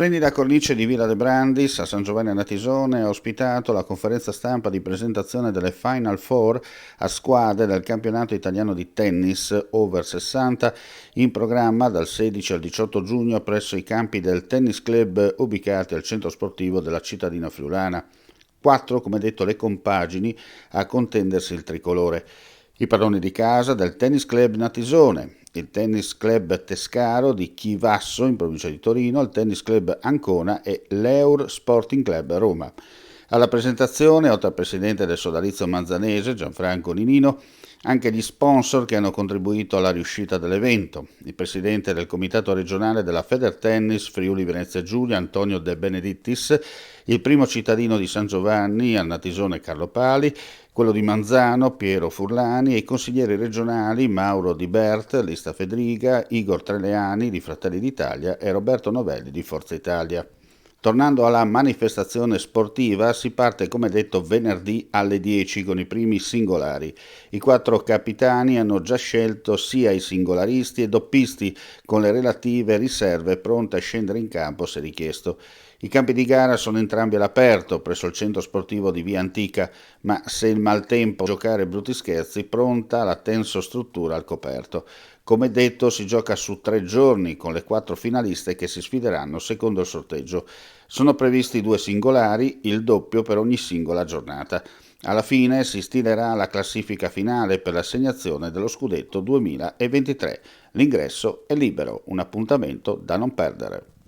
Splendida cornice di Villa de Brandis a San Giovanni a Natisone ha ospitato la conferenza stampa di presentazione delle Final Four a squadre del campionato italiano di tennis over 60 in programma dal 16 al 18 giugno presso i campi del Tennis Club ubicati al centro sportivo della cittadina friulana. 4, come detto, le compagini a contendersi il tricolore. I padroni di casa del Tennis Club Natisone, il Tennis Club Tescaro di Chivasso in provincia di Torino, il Tennis Club Ancona e l'Eur Sporting Club Roma. Alla presentazione, oltre al presidente del sodalizio manzanese Gianfranco Ninino, anche gli sponsor che hanno contribuito alla riuscita dell'evento, il presidente del comitato regionale della Federtennis Friuli Venezia Giulia Antonio De Benedittis, il primo cittadino di San Giovanni al Natisone Carlo Pali, quello di Manzano Piero Furlani e i consiglieri regionali Mauro Di Bert, Lista Fedriga, Igor Treleani di Fratelli d'Italia e Roberto Novelli di Forza Italia. Tornando alla manifestazione sportiva, si parte come detto venerdì alle 10 con i primi singolari. I 4 capitani hanno già scelto sia i singolaristi e doppisti con le relative riserve pronte a scendere in campo se richiesto. I campi di gara sono entrambi all'aperto presso il centro sportivo di Via Antica, ma se il maltempo giocare brutti scherzi, pronta la tenso struttura al coperto. Come detto, si gioca su 3 giorni con le 4 finaliste che si sfideranno secondo il sorteggio. Sono previsti 2 singolari, il doppio per ogni singola giornata. Alla fine si stilerà la classifica finale per l'assegnazione dello scudetto 2023. L'ingresso è libero, un appuntamento da non perdere.